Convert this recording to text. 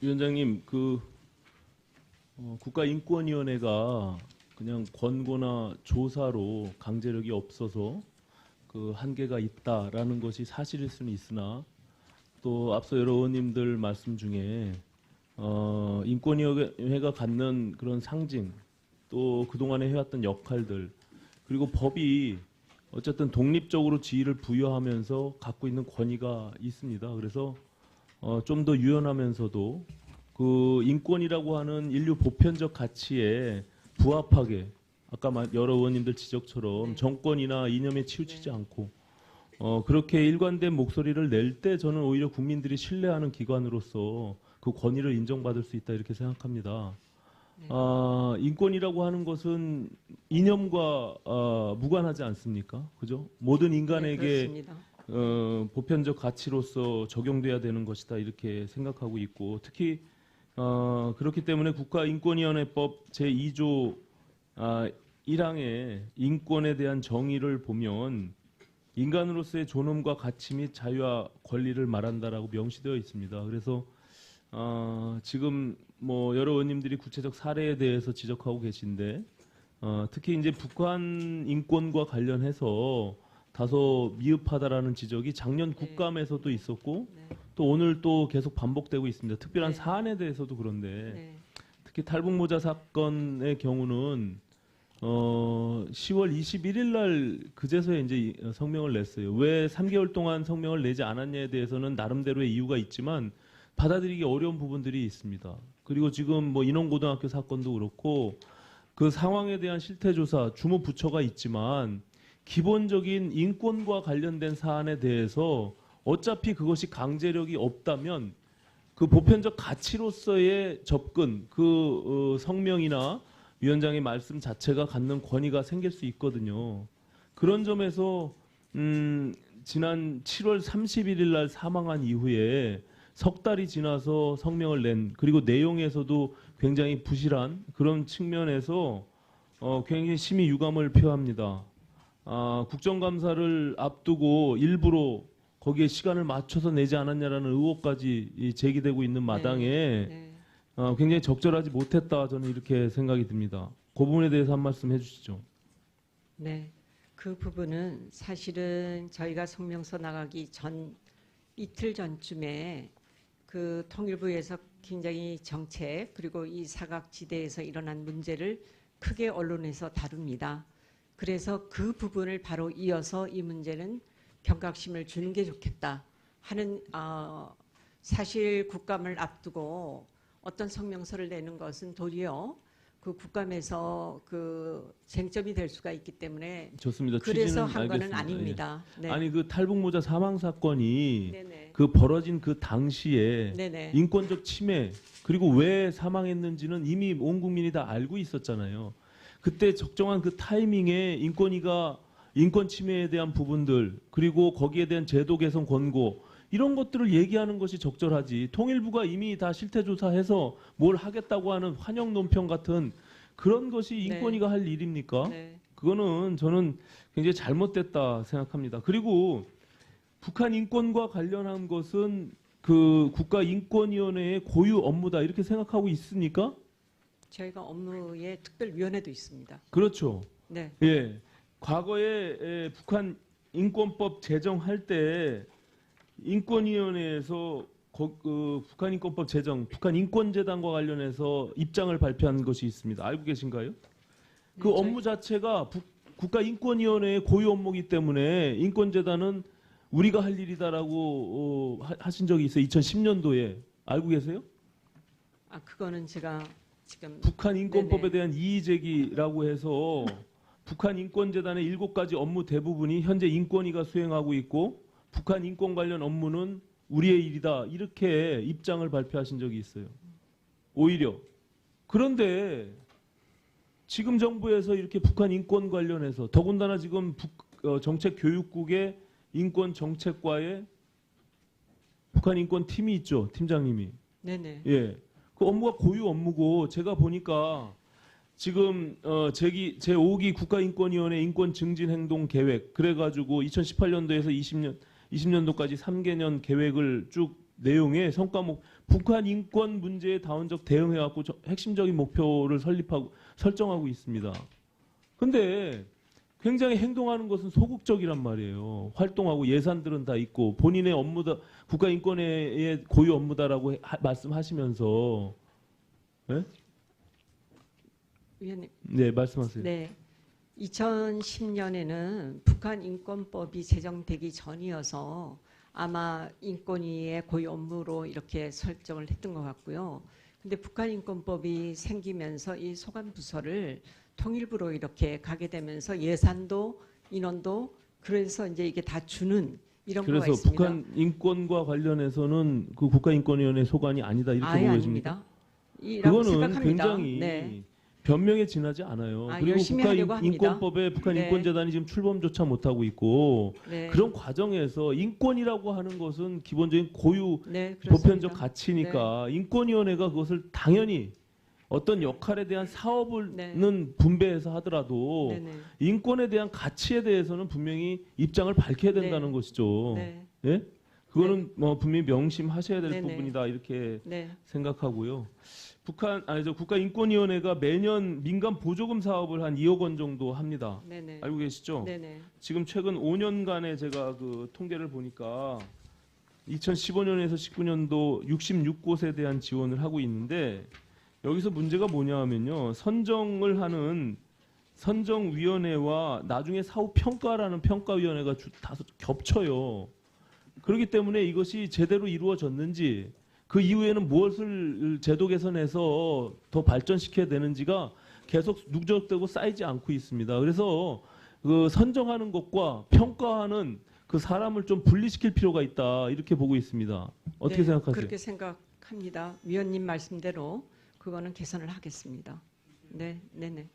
위원장님, 국가인권위원회가 그냥 권고나 조사로 강제력이 없어서 그 한계가 있다라는 것이 사실일 수는 있으나 또 앞서 여러 의원님들 말씀 중에 인권위원회가 갖는 그런 상징 또 그동안에 해왔던 역할들 그리고 법이 어쨌든 독립적으로 지위를 부여하면서 갖고 있는 권위가 있습니다. 그래서 좀 더 유연하면서도 그 인권이라고 하는 인류 보편적 가치에 부합하게 아까 여러 의원님들 지적처럼 정권이나 이념에 치우치지 않고 그렇게 일관된 목소리를 낼 때 저는 오히려 국민들이 신뢰하는 기관으로서 그 권위를 인정받을 수 있다 이렇게 생각합니다. 인권이라고 하는 것은 이념과 무관하지 않습니까? 그죠? 모든 인간에게 보편적 가치로서 적용돼야 되는 것이다 이렇게 생각하고 있고 특히 그렇기 때문에 국가인권위원회법 제2조 1항의 인권에 대한 정의를 보면 인간으로서의 존엄과 가치 및 자유와 권리를 말한다라고 명시되어 있습니다. 그래서 지금 뭐 여러 의원님들이 구체적 사례에 대해서 지적하고 계신데 특히 이제 북한 인권과 관련해서 다소 미흡하다라는 지적이 작년 국감에서도 있었고 또 오늘 또 계속 반복되고 있습니다. 특별한 사안에 대해서도 그런데 특히 탈북모자 사건의 경우는 10월 21일 날 그제서야 이제 성명을 냈어요. 왜 3개월 동안 성명을 내지 않았냐에 대해서는 나름대로의 이유가 있지만 받아들이기 어려운 부분들이 있습니다. 그리고 지금 뭐 인원고등학교 사건도 그렇고 그 상황에 대한 실태조사 주무 부처가 있지만 기본적인 인권과 관련된 사안에 대해서 어차피 그것이 강제력이 없다면 그 보편적 가치로서의 접근, 성명이나 위원장의 말씀 자체가 갖는 권위가 생길 수 있거든요. 그런 점에서 지난 7월 31일 날 사망한 이후에 석 달이 지나서 성명을 낸 그리고 내용에서도 굉장히 부실한 그런 측면에서 굉장히 심히 유감을 표합니다. 국정감사를 앞두고 일부러 거기에 시간을 맞춰서 내지 않았냐라는 의혹까지 제기되고 있는 마당에 굉장히 적절하지 못했다 저는 이렇게 생각이 듭니다. 그 부분에 대해서 한 말씀 해주시죠. 네, 그 부분은 사실은 저희가 성명서 나가기 전 이틀 전쯤에 그 통일부에서 굉장히 정책 그리고 이 사각지대에서 일어난 문제를 크게 언론에서 다룹니다. 그래서 그 부분을 바로 이어서 이 문제는 경각심을 주는 게 좋겠다 하는 사실 국감을 앞두고 어떤 성명서를 내는 것은 도리어 그 국감에서 그 쟁점이 될 수가 있기 때문에 좋습니다. 그래서 한 알겠습니다. 거는 아닙니다. 예. 네. 아니 그 탈북모자 사망 사건이 네네. 그 벌어진 그 당시에 네네. 인권적 침해 그리고 왜 사망했는지는 이미 온 국민이 다 알고 있었잖아요. 그때 적정한 그 타이밍에 인권위가 인권 침해에 대한 부분들 그리고 거기에 대한 제도 개선 권고 이런 것들을 얘기하는 것이 적절하지. 통일부가 이미 다 실태조사해서 뭘 하겠다고 하는 환영 논평 같은 그런 것이 인권위가 할 일입니까? 그거는 저는 굉장히 잘못됐다 생각합니다. 그리고 북한 인권과 관련한 것은 그 국가인권위원회의 고유 업무다 이렇게 생각하고 있습니까? 저희가 업무에 특별위원회도 있습니다. 그렇죠. 네. 예. 과거에 북한 인권법 제정할 때 인권위원회에서 북한 인권법 제정, 북한 인권재단과 관련해서 입장을 발표한 것이 있습니다. 알고 계신가요? 그 업무 자체가 국가인권위원회의 고유 업무이기 때문에 인권재단은 우리가 할 일이다라고 하신 적이 있어요. 2010년도에. 알고 계세요? 그거는 제가 지금 북한 인권법에 대한 이의제기라고 해서 북한 인권재단의 7가지 업무 대부분이 현재 인권위가 수행하고 있고 북한 인권 관련 업무는 우리의 일이다 이렇게 입장을 발표하신 적이 있어요. 오히려 그런데 지금 정부에서 이렇게 북한 인권 관련해서 더군다나 지금 정책교육국의 인권정책과의 북한 인권팀이 있죠. 팀장님이. 네네. 예. 그 업무가 고유 업무고 제가 보니까 지금 제5기 국가인권위원회 인권증진행동계획 그래가지고 2018년도에서 20년도까지 3개년 계획을 쭉 내용의 성과목 북한 인권 문제에 다원적 대응해갖고 핵심적인 목표를 설정하고 있습니다. 근데 굉장히 행동하는 것은 소극적이란 말이에요. 활동하고 예산들은 다 있고 본인의 업무다, 국가인권회의 고유 업무다라고 말씀하시면서 네? 위원님. 네, 말씀하세요. 네. 2010년에는 북한 인권법이 제정되기 전이어서 아마 인권위의 고유 업무로 이렇게 설정을 했던 것 같고요. 근데 북한 인권법이 생기면서 이 소관부서를 통일부로 이렇게 가게 되면서 예산도 인원도 그래서 이제 이게 다 주는 이런 거가 그래서 있습니다. 북한 인권과 관련해서는 그 국가인권위원회 소관이 아니다 이렇게 아예 보고 계십니까? 아닙니다. 이라고 그거는 생각합니다. 굉장히 네. 변명에 지나지 않아요. 그리고 열심히 하려고 합니다. 국가인권법에 북한 네. 인권재단이 지금 출범조차 못하고 있고 네. 그런 과정에서 인권이라고 하는 것은 기본적인 고유 네, 그렇습니다. 보편적 가치니까 인권위원회가 그것을 당연히 어떤 역할에 대한 사업은 네. 분배해서 하더라도 네네. 인권에 대한 가치에 대해서는 분명히 입장을 밝혀야 된다는 네. 것이죠. 네. 예? 그거는 뭐 분명히 명심하셔야 될 네네. 부분이다 이렇게 네. 생각하고요. 국가인권위원회가 매년 민간 보조금 사업을 한 2억 원 정도 합니다. 네네. 알고 계시죠? 네네. 지금 최근 5년간의 제가 그 통계를 보니까 2015년에서 19년도 66곳에 대한 지원을 하고 있는데 여기서 문제가 뭐냐 하면요. 선정을 하는 선정위원회와 나중에 사후 평가라는 평가위원회가 다소 겹쳐요. 그렇기 때문에 이것이 제대로 이루어졌는지 그 이후에는 무엇을 제도 개선해서 더 발전시켜야 되는지가 계속 누적되고 쌓이지 않고 있습니다. 그래서 그 선정하는 것과 평가하는 그 사람을 좀 분리시킬 필요가 있다 이렇게 보고 있습니다. 어떻게 네, 생각하세요? 그렇게 생각합니다. 위원님 말씀대로 그거는 개선을 하겠습니다. 네, 네네.